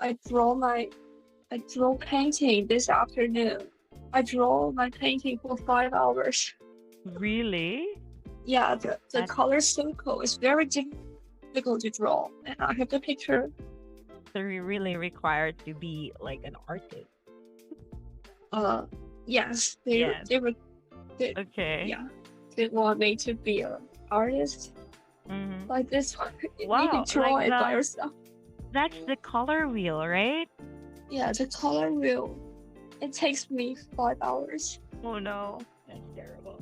I draw my I draw painting this afternoon. I draw my painting for 5 hours. Really? Yeah, the That's color circle is very difficult to draw, and I have the picture. really required to be like an artist. Uh, yes, Yes. they Okay. yeah, they want me to be an artist Mm-hmm. like this one. You need to Wow, draw like it by yourself. that's the color wheel, right? Yeah, the color wheel. It takes me 5 hours. Oh no, that's terrible.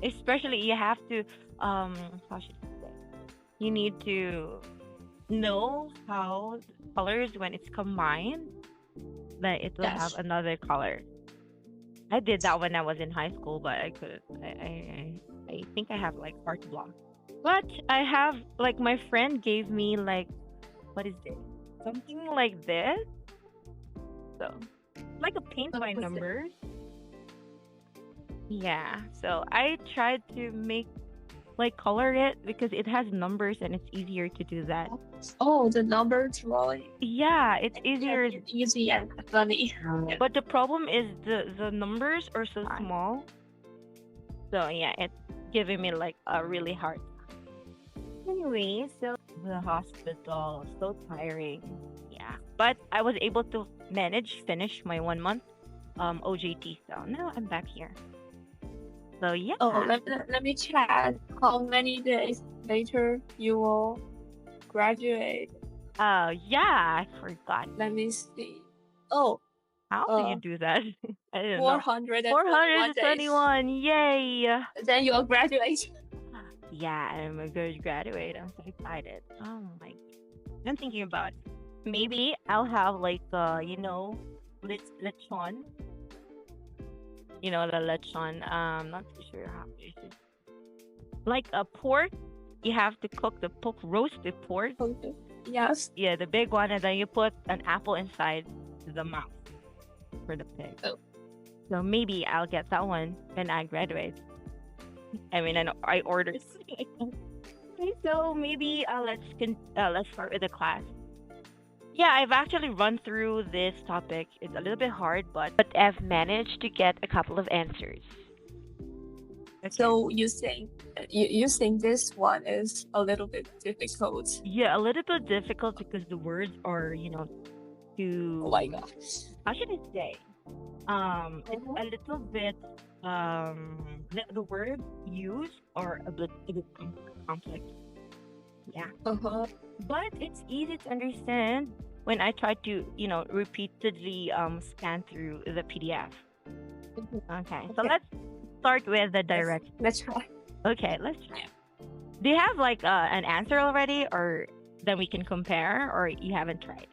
Especially you have to um how should I say? You need to know how colors when it's combined that it will have Yes. another color. I did that when I was in high school, but I couldn't. I think I have like art block. But I have like my friend gave me like what is this? Something like this. So like a paint by What's it? numbers. Yeah. So I tried to make like color it because it has numbers and it's easier to do that. Oh, the number drawing. Yeah, it's Yeah, easier. it's easy and funny. But the problem is the numbers are so small. So yeah, it's giving me like a really hard. Anyway, so the hospital, so tiring. Yeah, but I was able to finish my 1 month OJT. So now I'm back here. So yeah. Oh, let me check how many days later you will graduate. Oh yeah, I forgot. Let me see. Oh, How do you uh, do that? I didn't know. 421 days. 421. Yay! Then you'll graduate. Yeah, I'm a good graduate. I'm so excited. Oh my. I'm thinking about maybe I'll have like lechon. You know the lechon. Not too sure how it is. Like a pork. You have to cook the pork, roast the pork. Okay. Yes. Yeah, the big one, and then you put an apple inside the mouth for the pig. Oh. So maybe I'll get that one when I graduate. I mean, I ordered. Okay, so maybe let's start with the class. Yeah, I've actually run through this topic. It's a little bit hard, but I've managed to get a couple of answers. Okay. So you think this one is a little bit difficult? Yeah, a little bit difficult because the words are, too. Oh my gosh. How should I say? It's a little bit. The word used are a bit complex. Yeah, Uh-huh. but it's easy to understand when I try to, repeatedly scan through the PDF. Okay, so Okay. let's start with the Let's direct. let's try. Okay, let's try. Do you have like an answer already, or then we can compare, or you haven't tried?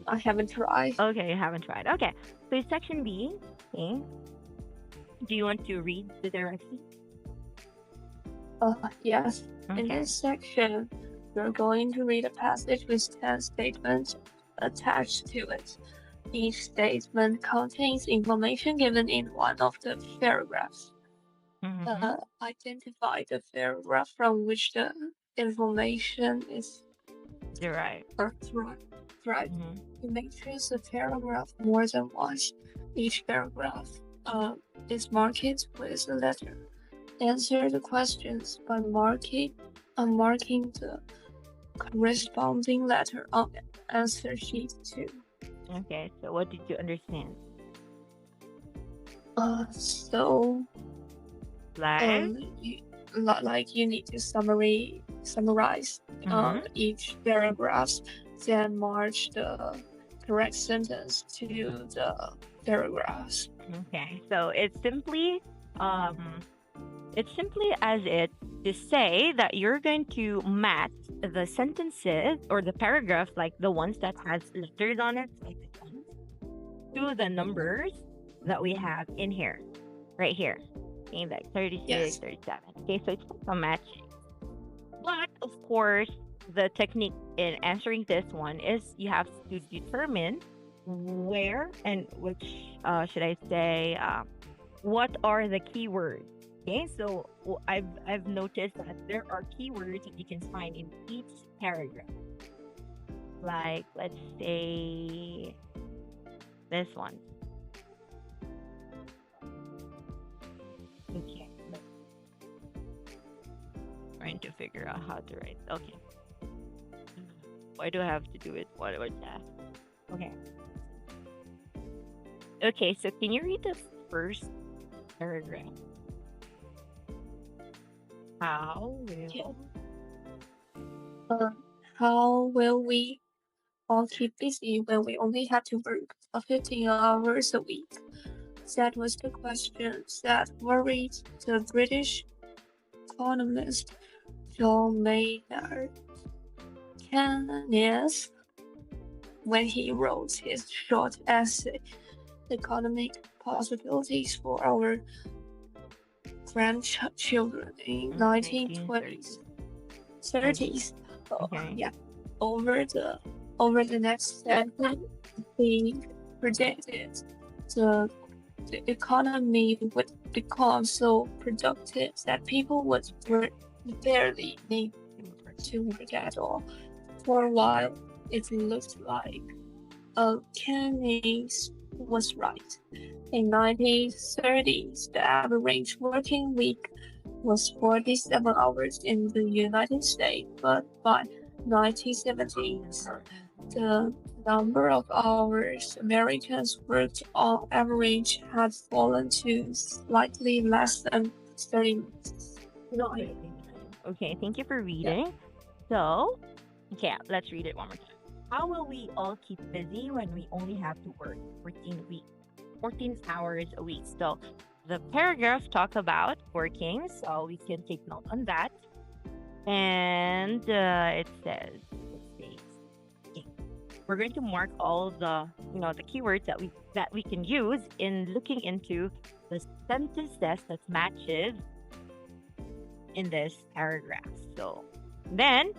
I haven't tried. Okay, you haven't tried. Okay, so section B. Okay, do you want to read the directions? Yes. In Okay. this section, we're going to read a passage with 10 statements attached to it. Each statement contains information given in one of the paragraphs. Mm-hmm. Identify the paragraph from which the information is Derived. derived. Mm-hmm. You may choose a paragraph more than once. Each paragraph is marked with a letter. Answer the questions by marking the corresponding letter on answer sheet 2. Okay, so what did you understand? So Like, you need to summarize Mhm. each paragraph, then match the correct sentence to the paragraphs. Okay, so it's simply as it to say that you're going to match the sentences or the paragraphs, like the ones that has letters on it, like the ones, to the numbers that we have in here, right here, in like 36, Yes. 37. Okay, so it's like a matching. But of course, the technique in answering this one is you have to determine where and which, should I say, what are the keywords. Okay, so I've noticed that there are keywords that you can find in each paragraph. Like, let's say this one. Okay, trying to figure out how to write. Okay, why do I have to do it? What that? Okay, okay. So can you read the first paragraph? How Yeah. will Uh, how will we all keep busy when we only have to work 15 hours a week? That was the question that worried the British economist John Maynard Keynes when he wrote his short essay, Economic Possibilities for Our Grandchildren in 1920s, 1930s? Oh, 30s. Oh, okay. yeah, over the over the next decade, he predicted the the economy would become so productive that people would barely need to work at all. For a while, it looked like Keynes was right. In 1930s, the average working week was 47 hours in the United States, but by 1970s, the number of hours Americans worked on average had fallen to slightly less than 39. Okay, thank you for Yeah. reading. So, okay, let's read it one more time. How will we all keep busy when we only have to work 14 hours a week? So, the paragraph talk about working, so we can take note on that. And it says, let's see, okay, we're going to mark all the the keywords that we can use in looking into the sentences that matches in this paragraph. So then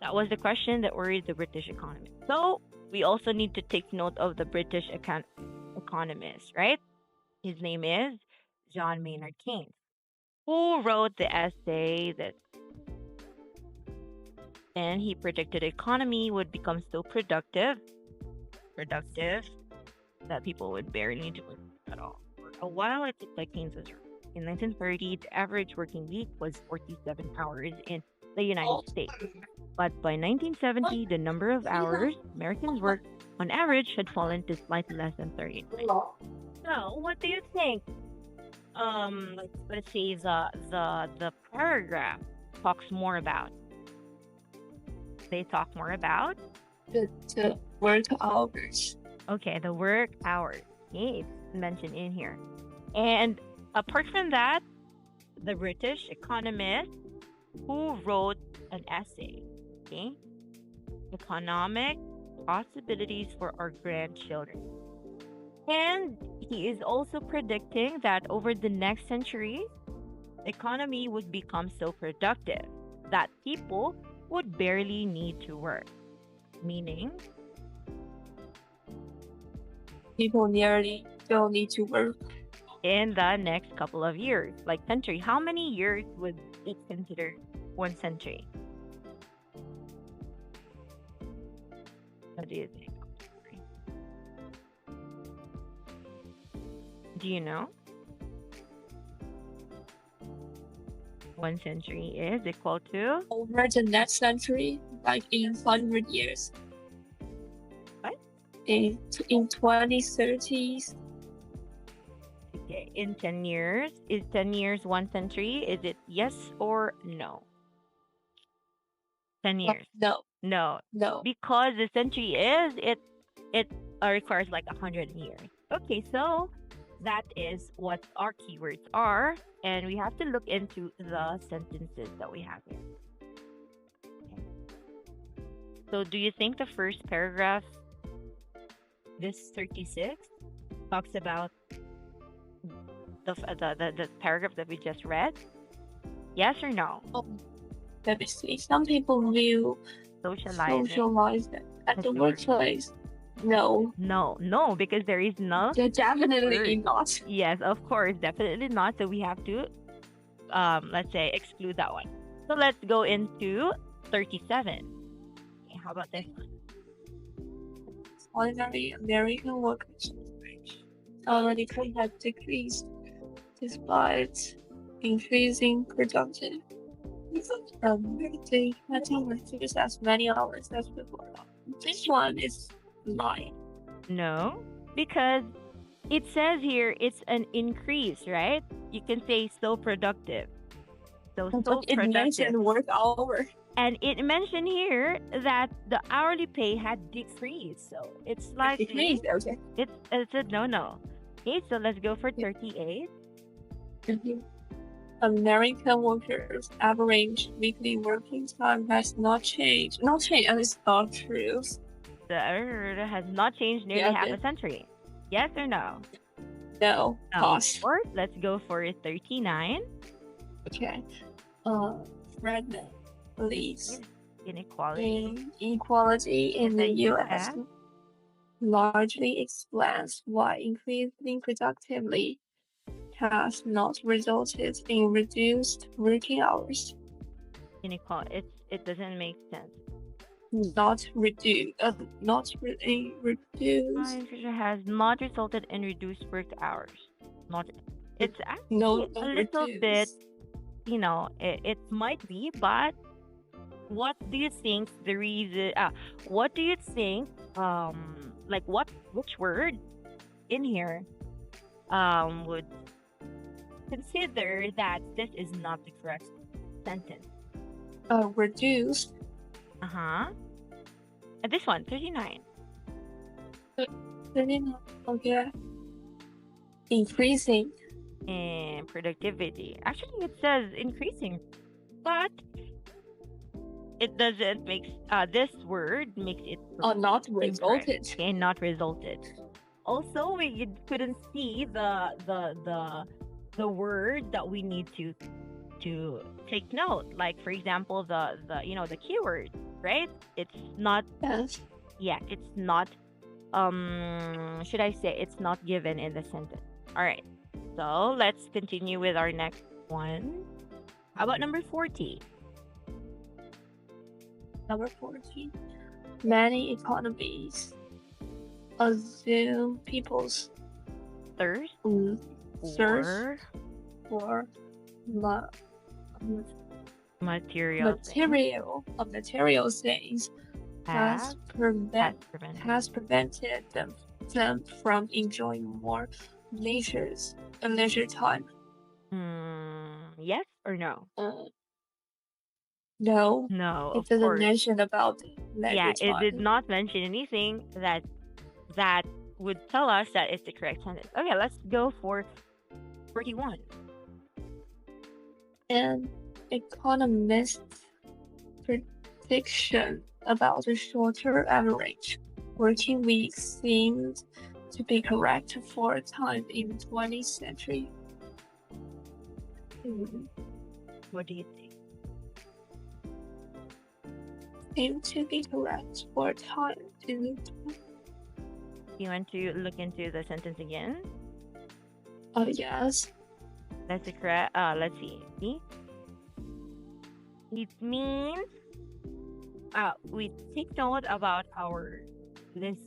that was the question that worried the British economy. So we also need to take note of the British economist, right? His name is John Maynard Keynes, who wrote the essay that and he predicted the economy would become so productive that people would barely need to work at all. For a while, it looked like Keynes was right. In 1930, the average working week was 47 hours in the United States. But by 1970, the number of hours Americans worked on average had fallen to slightly less than 39. So, what do you think? Let's say the paragraph talks more about. They talk more about The work hours. okay the work hours. Okay, it's mentioned in here. And apart from that, the British economist who wrote an essay, okay, economic possibilities for our grandchildren. And he is also predicting that over the next century, the economy would become so productive that people would barely need to work. Meaning, People nearly don't need to work. in the next couple of years, like century, how many years would it consider one century? What do you think? Do you know? One century is equal to Over the next century, like in 100 years, what? in 2030s, Okay, in 10 years. Is 10 years one century? Is it yes or no? 10 years. no, No, no. because the century is it requires like 100 years. Okay, so that is what our keywords are, and we have to look into the sentences that we have here. Okay. So, do you think the first paragraph, this 36, talks about the paragraph that we just read? Yes or no? Let me see. Some people view Socializing. socializing at the workplace. No, No, because there is no. they're definitely word. not. Yes, of course, definitely not. So we have to, let's say, exclude that one. So let's go into 37. Okay, how about this one? ordinary American workers' wage already had decreased despite increasing productivity. They hadn't reduced as many hours as before. This one is lying. No, because it says here it's an increase, right? You can say so productive. So But it productive. mentioned work hour. And it mentioned here that the hourly pay had decreased. So it's likely Decreased, okay. it's a no. Okay, so let's go for Yeah. 38. American workers' average weekly working time has not changed. Not changed, and it's not true. The error has not changed nearly half a century. Yes or no? No. Of Pause. course. Let's go for 39. Okay. Redmond believes Inequality in the U.S. largely explains why increasing productively has not resulted in reduced working hours. Inequality. It doesn't make sense. Not reduced. Has not resulted in reduced work hours. Not. It's actually no, a little bit. You know, it might be, but what do you think the reason? What do you think? Like which word in here would consider that this is not the correct sentence? Reduce. And this one, 39. 39. Okay. Increasing. And productivity. Actually, it says increasing, but it doesn't make this word makes it not resulted. Okay, not resulted. Also, we couldn't see the word that we need to take note. Like for example, the the keyword, right? It's not. Yes. Yeah, it's not. Should I say it's not given in the sentence? All right. So let's continue with our next one. How about number 40? Number 40. Many economies assume people's thirst for material things has prevented them from enjoying more leisure time. Yes or no? No. No, it doesn't mention about leisure time. It did not mention anything that would tell us that it's the correct sentence. Okay, let's go for 41. An economist's prediction about a shorter average working week seemed to be correct for a time in the 20th century. What do you think? Seemed to be correct for a time in the 20th. You want to look into the sentence again? Yes. That's correct. Let's see. It means we take note about this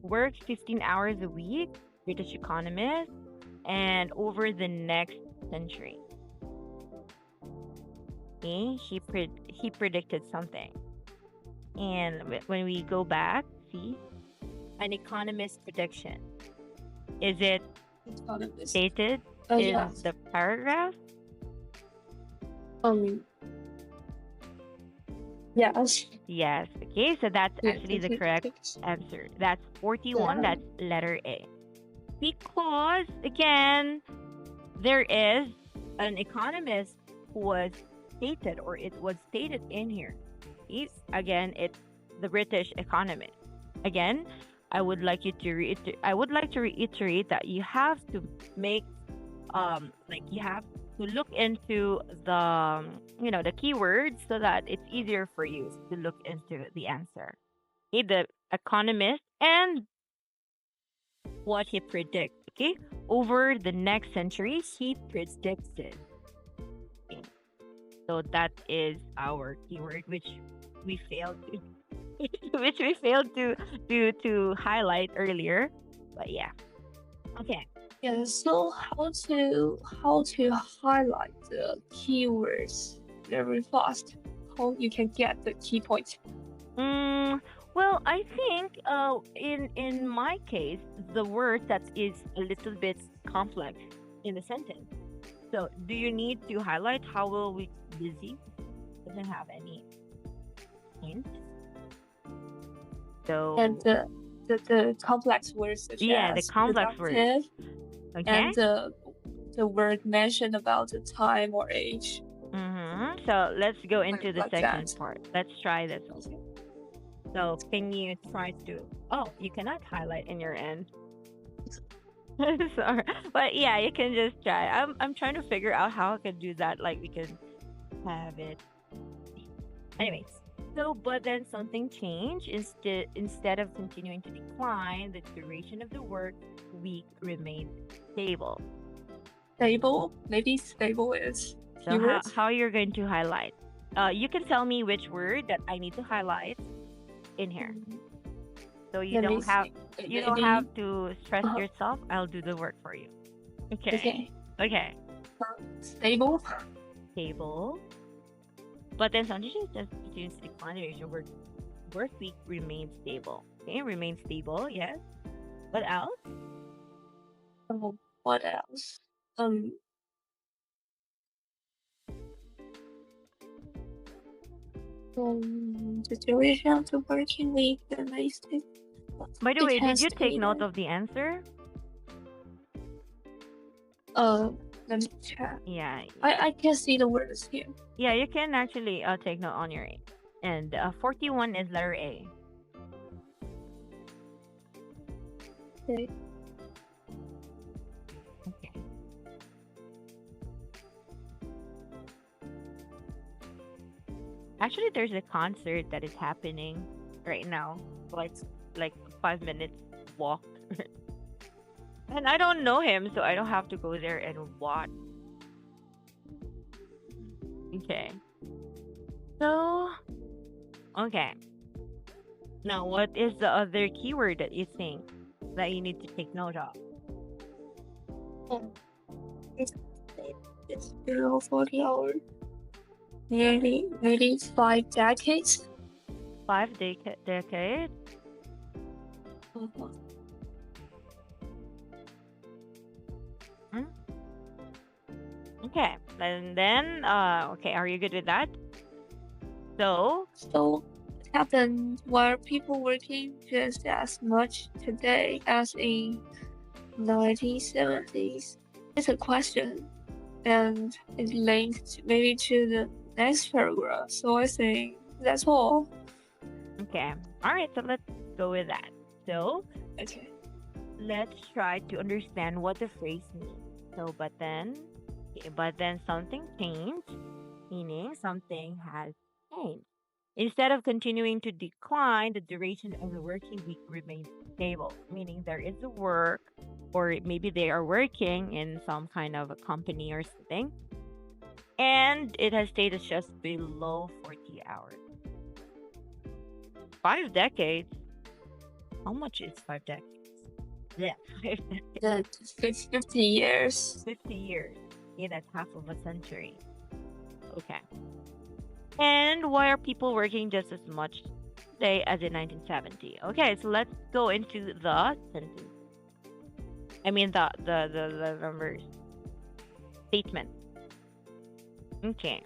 works 15 hours a week, British economist, and over the next century. Okay, he predicted something, and when we go back, see an economist prediction. Is it stated in the paragraph? Yes. Yes. Okay, so that's actually the correct answer. That's 41. That's letter A. Because again, there is an economist who was stated, or it was stated in here. Again, it's the British economist. Again, I would like to reiterate that you have to make you have to look into the the keywords so that it's easier for you to look into the answer. Okay, the economist and what he predicts. Okay, over the next century, he predicts it. Okay. So that is our keyword, which we failed to which we failed to highlight earlier. But yeah. Okay. Yeah, so how to highlight the keywords very fast? How you can get the key point? Mm, well, I think in my case, the word that is a little bit complex in the sentence. So, do you need to highlight how will we busy? Doesn't have any hint. And So, the complex words such yeah, the as complex word. productive Okay. and the word mentioned about the time or age, So let's go into the like second that. part. Let's try this one. Okay. So, can you try to? Oh, you cannot highlight in your end. Sorry, but yeah, you can just try. I'm trying to figure out how I can do that. Like we can have it. Anyways, so but then something changed. Instead of continuing to decline, the duration of the work week remained stable. Stable, maybe stable is So keywords. how you're going to highlight? You can tell me which word that I need to highlight in here. Mm, So Let me see. you don't have Maybe to stress uh, yourself. I'll do the work for you. Okay. okay. Okay. Stable. Stable. But then some teachers just continues to decline the ratio work week remains stable. Okay, remains stable, yes. What else? What else? Um, the duration of the working week, the basic. By the It way, did has you to take be note there. of the answer? Uh, let me check. Yeah. I can see the words here. Yeah, you can actually take note on your end. 41 is letter A. Okay. Okay. Actually, there's a concert that is happening right now. Like like 5 minutes walk. And I don't know him, so I don't have to go there and watch. Okay. So, okay. Now, what is the other keyword that you think that you need to take note of? Um, it's, it's below 40 hours. Nearly 5 decades. 5 decade? Uh-huh. Hmm? Okay. And then, okay, are you good with that? So, So it happened while people working just as much today as in 1970s. It's a question, and it's linked maybe to the next paragraph. So I think that's all. okay. All right, so let's go with that. So, Okay. let's try to understand what the phrase means. So, but then something changed, meaning something has changed. Instead of continuing to decline, the duration of the working week remains stable, meaning there is a work, or maybe they are working in some kind of a company or something, and it has stayed at just below 40 hours. 5 decades? How much is 5 decades? Yeah, 5 decades. The 50 years. 50 years. Yeah, that's half of a century. Okay. And why are people working just as much today as in 1970? Okay, so let's go into the sentence. I mean the numbers statement. Okay.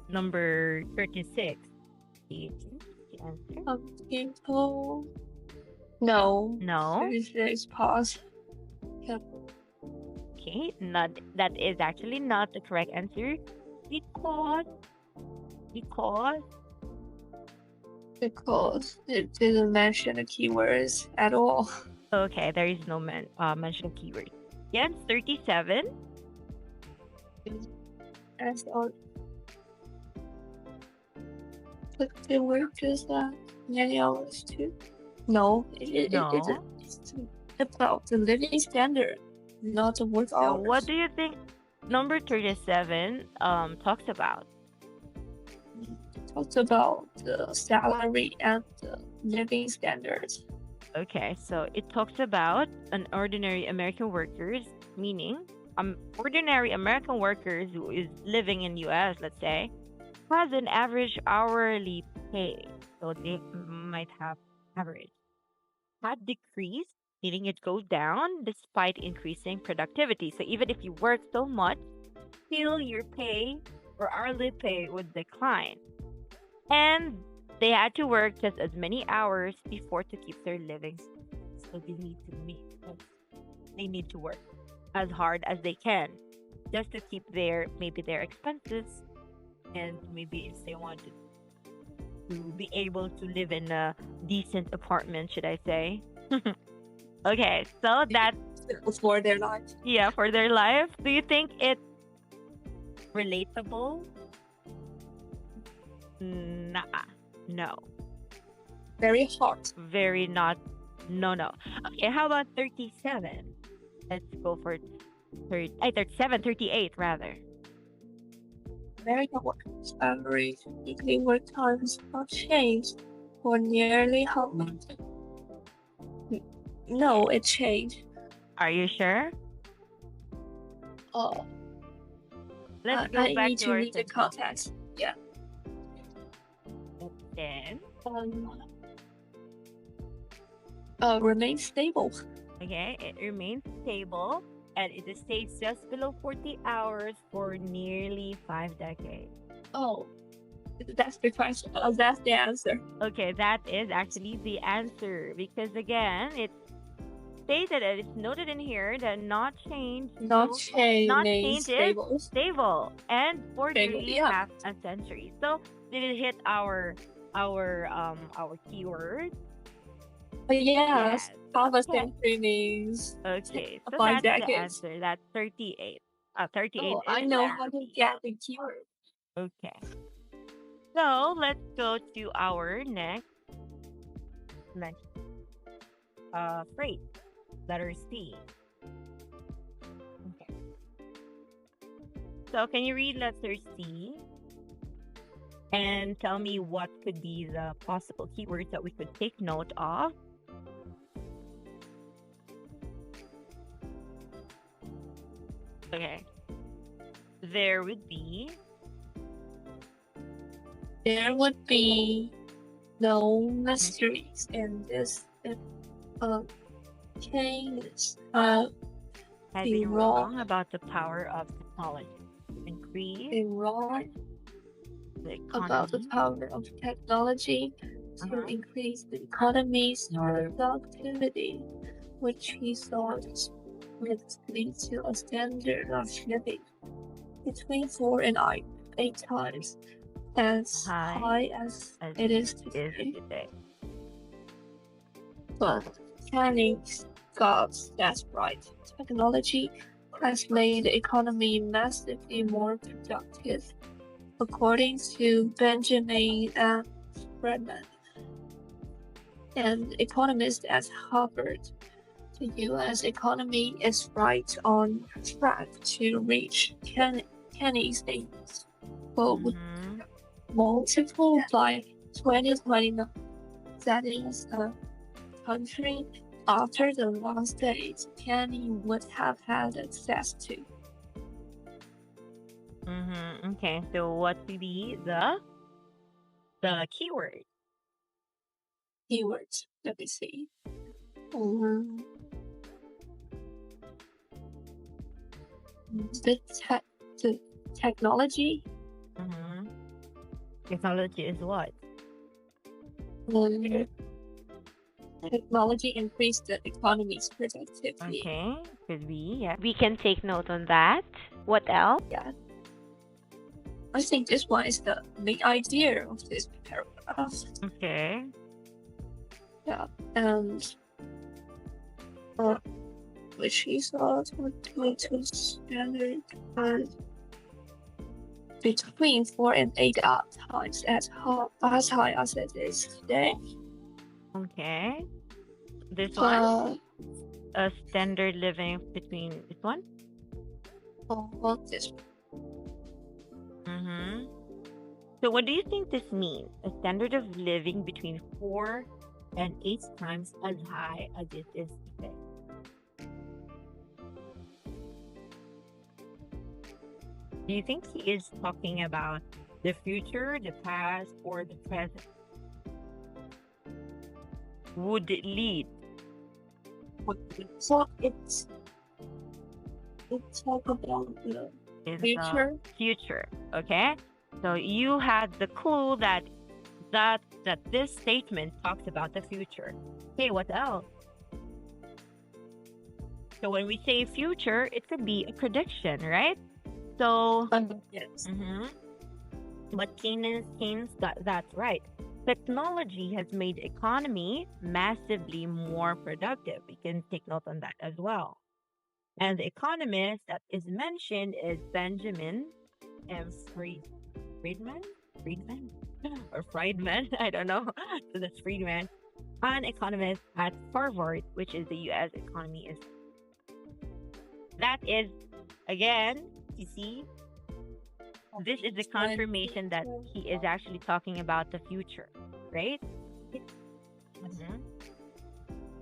Number 36. The answer? People. No. No. 36 pause. Yep. Okay, not that is actually not the correct answer because because Because it didn't mention the keywords at all. okay, there is no mention of keyword. Yes, 37. That's all. But they work just that many hours too. No, No. it's about the living standard, not the work So what hours. do you think number 37 talks about? talks about the salary and the living standards. Okay, so it talks about an ordinary American workers, meaning ordinary American workers who is living in US, let's say, has an average hourly pay. So they might have average. Had decreased, meaning it goes down despite increasing productivity. So even if you work so much, still your pay or hourly pay would decline. And they had to work just as many hours before to keep their living. So they need to meet. They need to work as hard as they can just to keep maybe their expenses, and maybe if they wanted to be able to live in a decent apartment, should I say? Okay, so that's For their life. yeah for their life. Do you think it's relatable? Nah, no, Very hard. very not. No, no. Okay, how about 37? Let's go for 37, 38 rather. American workers' average weekly work times have changed for nearly how long? No, it changed. Are you sure? Oh, Let's go I back need to to our read the sentence. context. Yeah. Then, Remain stable. okay, it remains stable and it stays just below 40 hours for nearly 5 decades. Oh, that's the question. That's the answer. Okay, that is actually the answer because again, it stated it. It's noted in here that not change. Not change Not means change is stable. stable and for Stable, nearly yeah. half a century. So did it hit our keyword? But yes, Yes. half a Okay. century means Okay, so 5 that's the decades. answer. That's 38. 38 Oh, I is know the how to answer. get the keyword. Okay. So let's go to our next phrase. Letter C. Okay. So can you read letter C and tell me what could be the possible keywords that we could take note of? Okay. There would be no mysteries in this case. having wrong about the power of technology to increase Be wrong the about the economy. power of technology to increase the economy's productivity, which he thought would lead to a standard of living between 4 and 8 times as high as it is today. But Canning got that right. Technology has made the economy massively more productive. According to Benjamin Friedman, an economist at Harvard, the U.S. economy is right on track to reach Kenny's aims. Multiple by 2029. That is a country after the last days Kenny would have had access to. Okay, so what would be the keyword? Keywords. Let me see. The technology. Technology is what? Technology increased the economy's productivity. Okay, could be. Yeah, we can take note on that. What else? Yeah, I think this one is the main idea of this paragraph. Okay. Yeah, and which he thought would lead to standard between 4 and 8 times as high as it is today. Okay. This one? A standard living between this one? Oh, well, this one. So, what do you think this means? A standard of living between 4 and 8 times as high as it is today. Do you think he is talking about the future, the past, or the present? Would it lead? So it's talk about the In future. the future. Okay. So you had the clue that this statement talks about the future. Okay, what else? So when we say future, it could be a prediction, right? So, Yes. but Keynes got that right. Technology has made economy massively more productive. We can take note on that as well. And the economist that is mentioned is Benjamin M. Friedman? Friedman? Or Friedman? I don't know. So that's Friedman, an economist at Harvard, which is the U.S. economy is. That is, again, you see, this is the confirmation that he is actually talking about the future, right?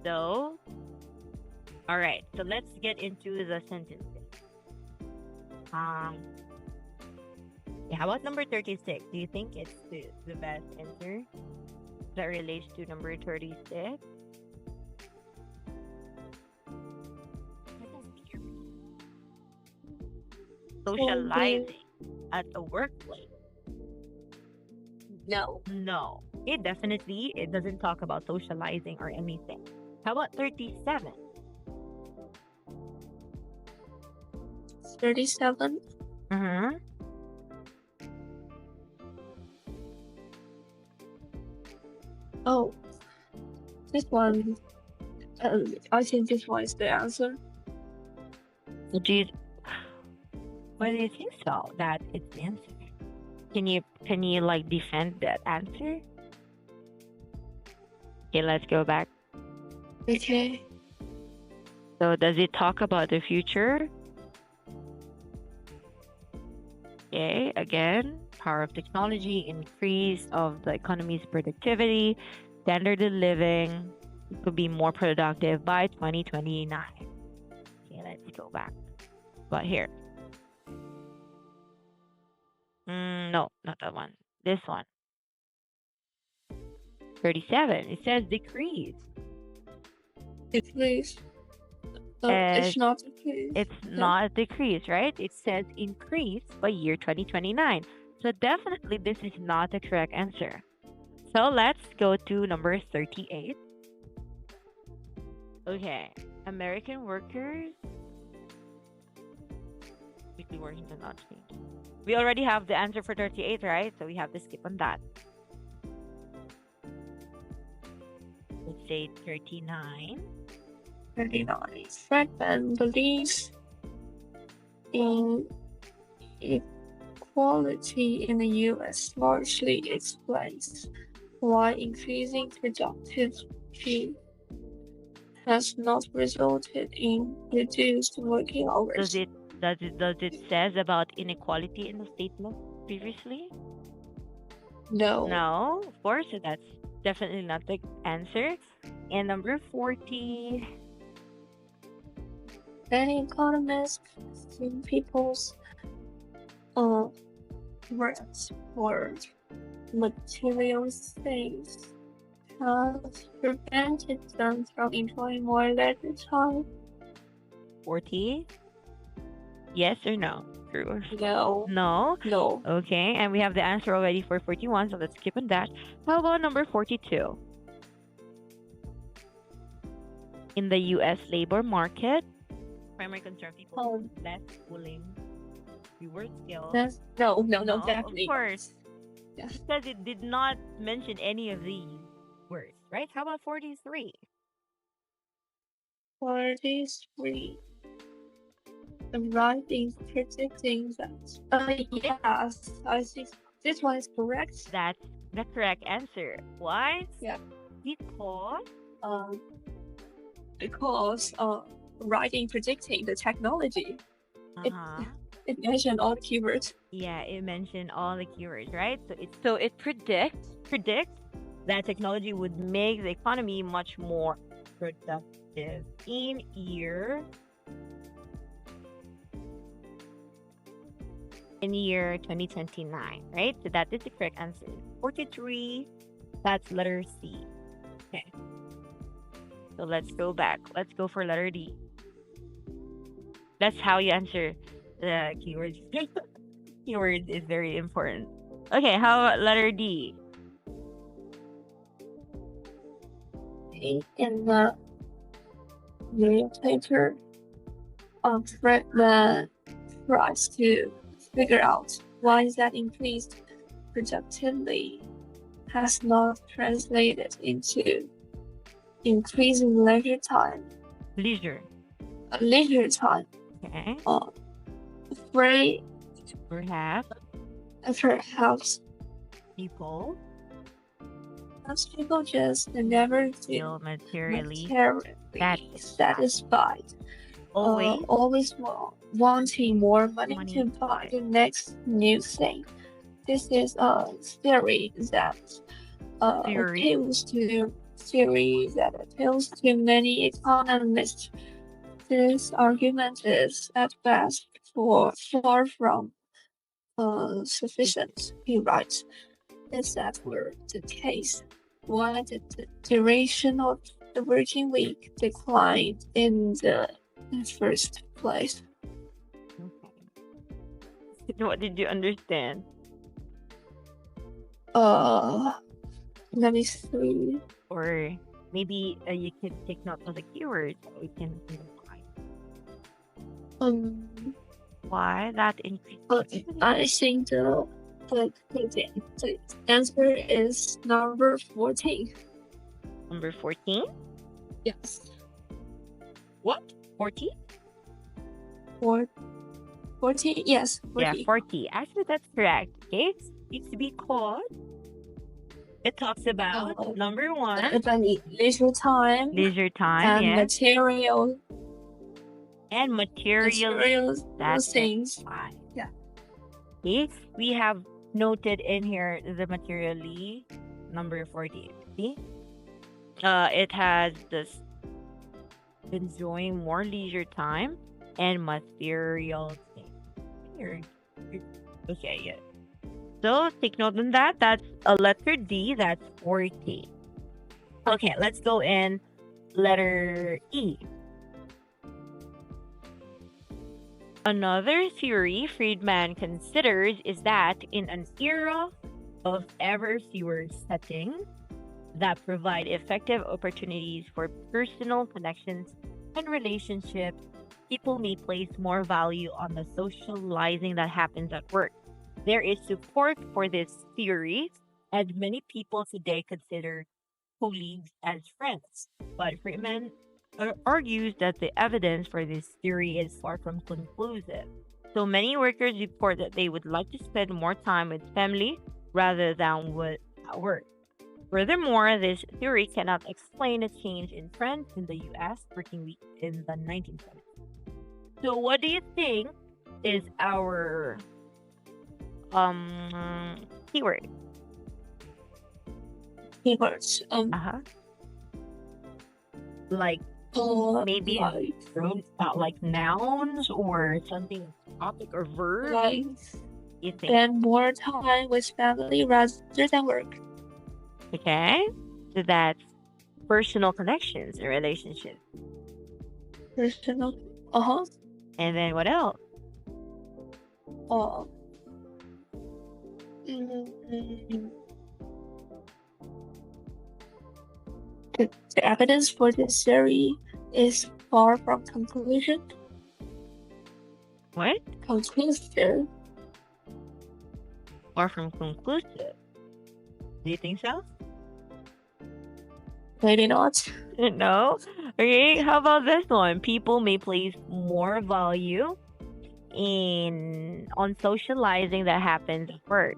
So, all right. So let's get into the sentences. Yeah, how about number 36? Do you think it's the best answer that relates to number 36? Socializing at the workplace. No. No. It doesn't talk about socializing or anything. How about 37? 37. Oh, this one. I think this one is the answer. Why do you think so? That it's the answer. Can you like defend that answer? Okay, let's go back. Okay. So does it talk about the future? Okay, again, power of technology, increase of the economy's productivity, standard of living could be more productive by 2029. Okay, let's go back. But here. No, not that one. This one. 37. It says decrease. Decrease. It's not decrease. It's not a decrease, right? It says increase by year 2029. So definitely this is not the correct answer. So let's go to number 38. Okay. American workers weekly working does not change. We already have the answer for 38, right? So we have to skip on that. Let's say 39. 39. Friedman believes in equality in the U.S. largely explains why increasing productivity has not resulted in reduced working hours. Does it says about inequality in the statement previously? No. No, of course, so that's definitely not the answer. And number 40. Many economists think people's works for material things has prevented them from enjoying more leisure time. 40? Yes or no? True or No. No? No. Okay, and we have the answer already for 41, so let's skip on that. How about number 42? In the U.S. labor market, primary concern people less willing reward skills. No, definitely. Of course. Yeah. Because it did not mention any of these words, right? How about 43? 43. The writing predicting that. Yes, I think this one is correct. That's the correct answer. Why? Yeah. Because writing predicting the technology. It mentioned all the keywords. Yeah, it mentioned all the keywords, right? So it predicts that technology would make the economy much more productive in year 2029, right? So that is the correct answer. 43, that's letter C. Okay. So let's go back. Let's go for letter D. That's how you answer the keywords. Keyword is very important. Okay, how about letter D? In the newspaper, Fredman tries to figure out why that increased productivity has not translated into increasing Leisure. leisure time. Okay. Free Perhaps perhaps people most people just never feel feel materially materially satisfied. always Always wanting more money money. to buy the next new thing. This is a theory that Theory. appeals to many economists. This argument is at best far from sufficient. He writes, if that were the case, why did the duration of the working week decline in the first place? Okay. What did you understand? Let me see. Or maybe you can take note of the keywords that we can identify. Why that increase? I think the answer is number 14. Number 14? Yes. What? 40? 14? Yes, 40. Yeah, 40. Actually, that's correct. Okay, it's to be called. It talks about number 1. Leisure time. Leisure time, and yeah. materials. That's things. Yeah. Okay, we have noted in here the materially number 48. See? It has this enjoying more leisure time and material things. Okay, yeah. So take note on that. That's a letter D. That's 40. Okay, let's go in letter E. Another theory Friedman considers is that in an era of ever fewer settings that provide effective opportunities for personal connections and relationships, people may place more value on the socializing that happens at work. There is support for this theory, as many people today consider colleagues as friends. But Friedman argues that the evidence for this theory is far from conclusive. So many workers report that they would like to spend more time with family rather than with at work. Furthermore, this theory cannot explain a change in trend in the US working week in the 1970s. So what do you think is our keyword? Keywords. Like maybe like nouns or something, topic or verb. Like You think? spend more time with family rather than work. Okay, so that's personal connections and relationships. Personal. And then what else? The evidence for this theory is far from conclusion. What? Conclusive. Far from conclusive. Do you think so? Maybe not. No. Okay, how about this one? People may place more value on socializing that happens at work.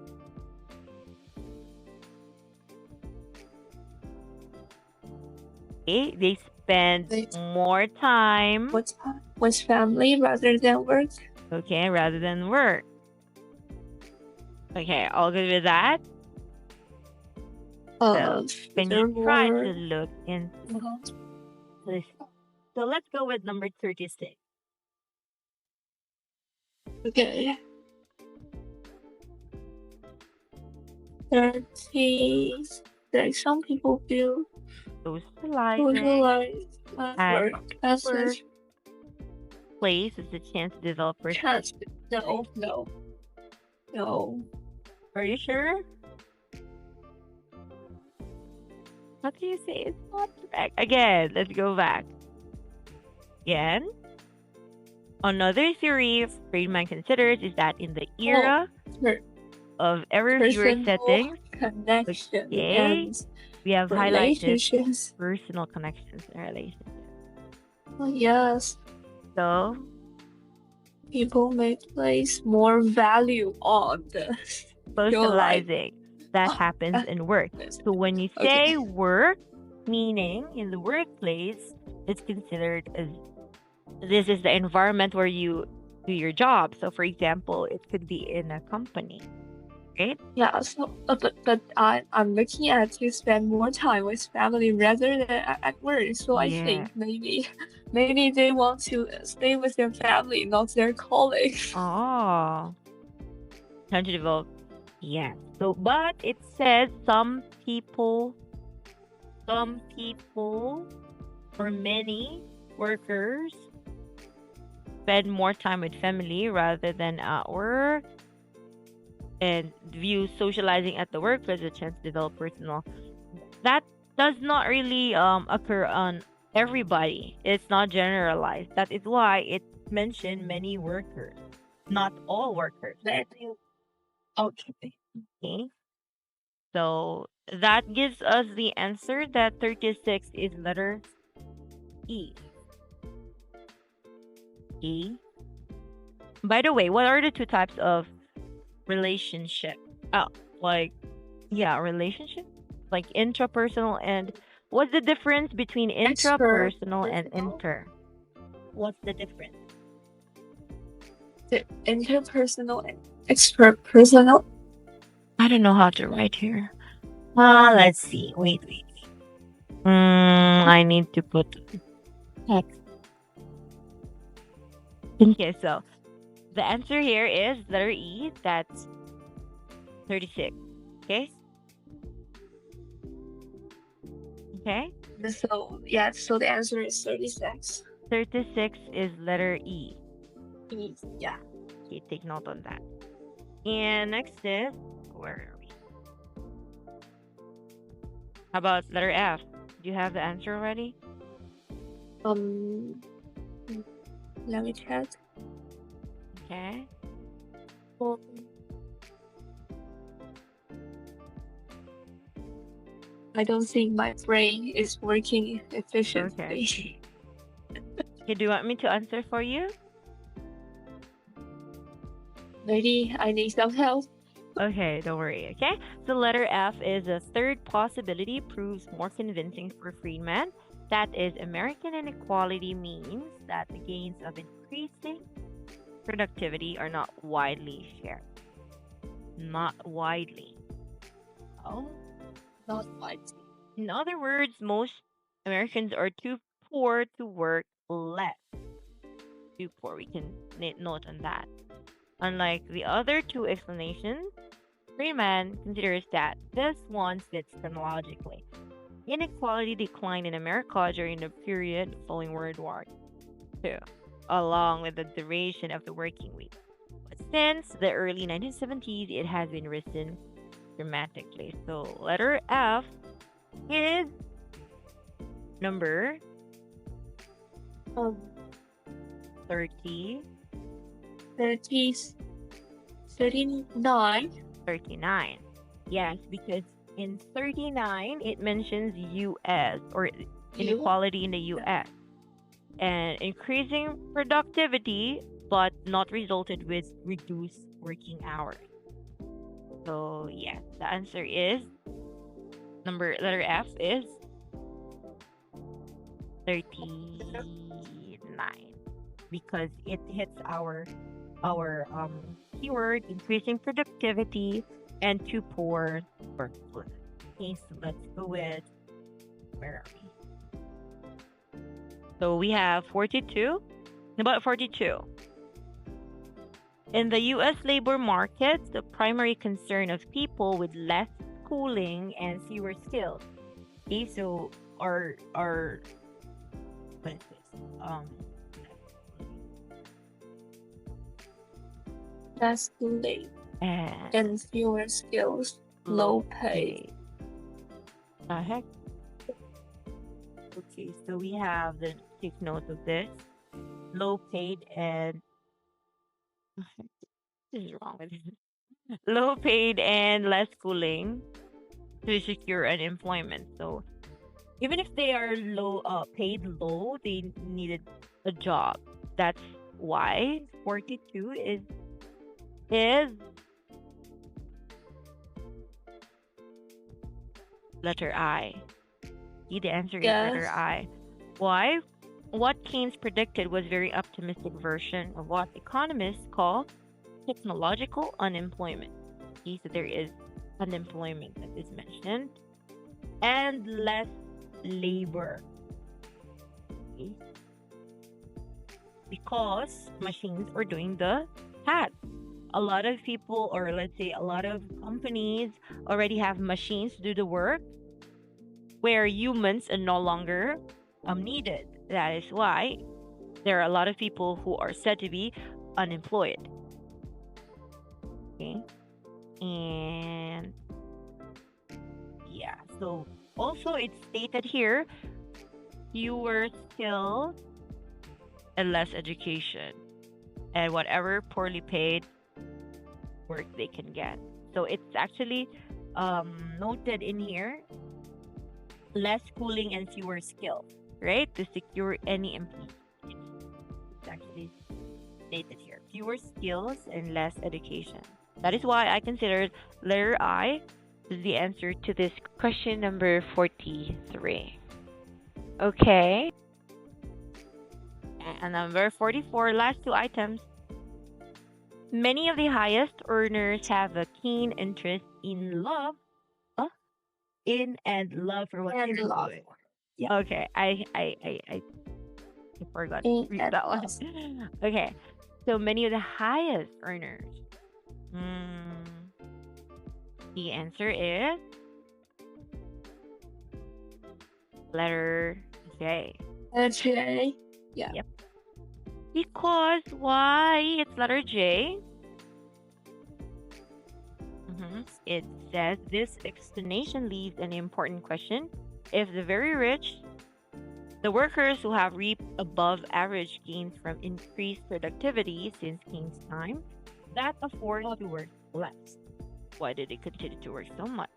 Okay, they spend more time with family rather than work. Okay, rather than work. Okay, all good with that? So, can you try to Furthermore, look into this? So, let's go with number 36. okay. 30. Like some people feel Socializing socialized at at work as a workplace is a chance to develop personal. chance. No, no, no. Are you sure? What do you say? It's not correct. Again, let's go back. Again, another theory Friedman considers is that in the Oh, era per- of ever fewer personal settings, connection okay, and we have highlighted relationships. personal connections and relationships. Oh, yes, So, people may place more value on the your life. socializing that happens in work. So, when you say Okay. work, meaning in the workplace, it's considered as this is the environment where you do your job. So, for example, it could be in a company, right? Yeah, so but I'm looking at to spend more time with family rather than at work. So I Yeah. think maybe they want to stay with their family, not their colleagues. Oh, time to develop. Yeah. So, but it says some people, or many workers spend more time with family rather than at work and view socializing at the workplace as a chance to develop personal. That does not really occur on everybody. It's not generalized. That is why it mentioned many workers, not all workers. Okay. Okay. So that gives us the answer that 36 is letter E. E. By the way, what are the two types of relationship? Oh, like, yeah, relationship? Like intrapersonal and what's the difference between Expert intrapersonal and personal, inter? What's the difference? the interpersonal and expert personal. I don't know how to write here. Let's see. Wait. I need to put text. Okay, so the answer here is letter E. That's 36. Okay? Okay? So yeah, so the answer is 36. 36 is letter E. Yeah. Okay, take note on that. And next is, where are we? How about letter F? Do you have the answer already? Um, let me check. Okay. Well, I don't think my brain is working efficiently. Okay. Okay, do you want me to answer for you? Maybe I need some help. Okay, don't worry, okay? So letter F is a third possibility, proves more convincing for Friedman. That is, American inequality means that the gains of increasing productivity are not widely shared. Not widely. Oh. Not quite. In other words, most Americans are too poor to work less. Too poor. We can note on that. Unlike the other two explanations, Freeman considers that this one fits chronologically. Inequality declined in America during the period following World War II, along with the duration of the working week. But since the early 1970s, it has been risen dramatically. So letter F is number Um, 30, 30, 39. 39. Yes, because in 39 it mentions US or inequality in the US and increasing productivity but not resulted with reduced working hours. So yes, the answer is letter F is 39 because it hits our our keyword increasing productivity and to poor workflow. Okay, so let's go with where are we? So we have 42, about 42. In the US labor market, the primary concern of people with less schooling and fewer skills. Okay, so our what is this? Less late And and fewer skills, low low paid. pay. Heck. Okay, so we have the take note of this. Low paid and this is wrong with it. Low paid and less schooling to secure unemployment. So even if they are low paid low, they needed a job. That's why 42 is letter I. See, the answer is letter Yes, I. Why? What Keynes predicted was very optimistic version of what economists call technological unemployment. Okay, so there is unemployment that is mentioned and less labor. Okay, because machines are doing the task. A lot of people, or let's say a lot of companies, already have machines to do the work where humans are no longer needed. That is why there are a lot of people who are said to be unemployed. Okay. And yeah, so also it's stated here fewer skills and less education, and whatever poorly paid work they can get. So it's actually noted in here less schooling and fewer skills, right? To secure any employment. It's actually stated here fewer skills and less education. That is why I considered letter I is the answer to this question number 43. Okay. And number 44, last two items. Many of the highest earners have a keen interest in love, uh, in and love for what and they're love. doing. Yeah, Okay, I forgot to in read and that one. love. Okay, so many of the highest earners. Mm, the answer is letter J. Okay. Yeah. Yep. Because why it's letter J? It says this explanation leaves an important question. If the very rich, the workers who have reaped above average gains from increased productivity since King's time, that afford to work less. Why did they continue to work so much?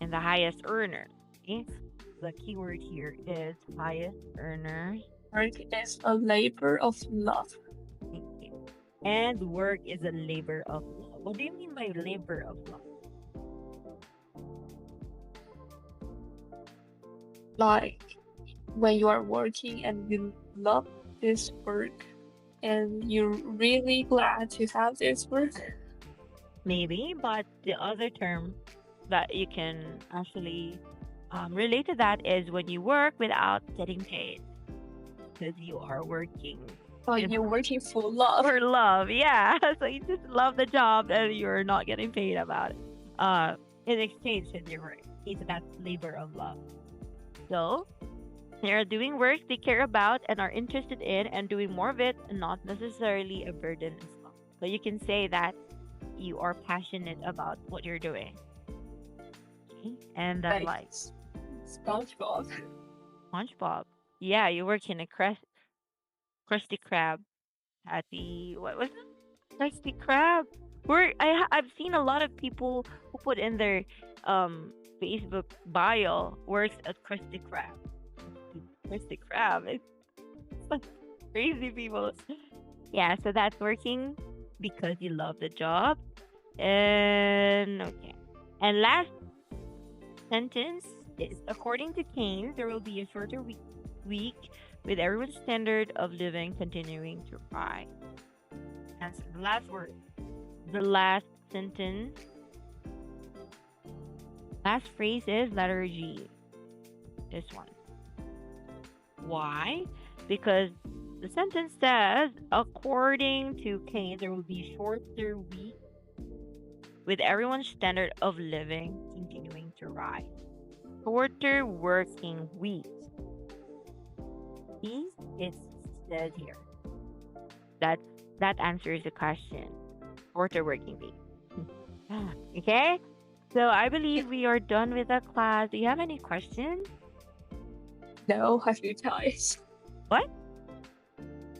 And the highest earners. Okay? The keyword here is highest earners. Work is a labor of love. Thank you. And work is a labor of love. What do you mean by labor of love? Like when you are working and you love this work and you're really glad to have this work. Maybe, but the other term that you can actually relate to that is when you work without getting paid because you are working Oh, you're working for love. for love. Yeah, so you just love the job and you're not getting paid about it. In exchange with your work, okay, so that's labor of love. So they are doing work they care about and are interested in and doing more of it and not necessarily a burden as well. So you can say that you are passionate about what you're doing. Okay? And then Like like SpongeBob. SpongeBob. Yeah, you work in a Krusty Krab at the what was it? Krusty Krab. Where I've seen a lot of people who put in their Facebook bio works at Krusty Krab. Krusty Krab. It's like crazy people. Yeah, so that's working because you love the job. And okay. And last sentence is according to Keynes, there will be a shorter week with everyone's standard of living continuing to rise. answer. The last word. The last sentence. Last phrase is letter G. This one. Why? Because the sentence says, according to Kane, there will be shorter weeks with everyone's standard of living continuing to rise. Shorter working weeks. See, it says here. That that answers the question. Shorter working week. Okay? So I believe we are done with the class. Do you have any questions? No, I feel tired. What?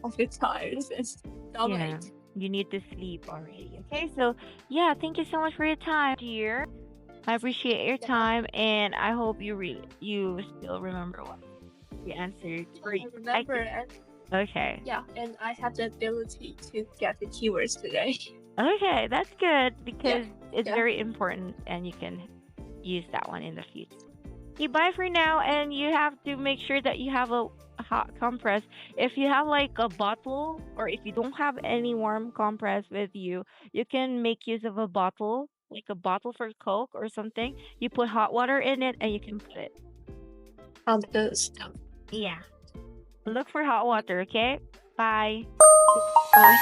I feel tired since Yeah, late. you need to sleep already. Okay, so yeah, thank you so much for your time, dear. I appreciate your Yeah, time, and I hope you still remember what you answered. I remember and Okay, yeah, and I have the ability to get the keywords today. okay, that's good Yeah, because it's yeah. very important, and you can use that one in the future. Okay, bye for now, and you have to make sure that you have a hot compress. If you have like a bottle, or if you don't have any warm compress with you, you can make use of a bottle, like a bottle for Coke or something. You put hot water in it, and you can put it. The stuff. Yeah. Look for hot water, okay? Bye. Bye.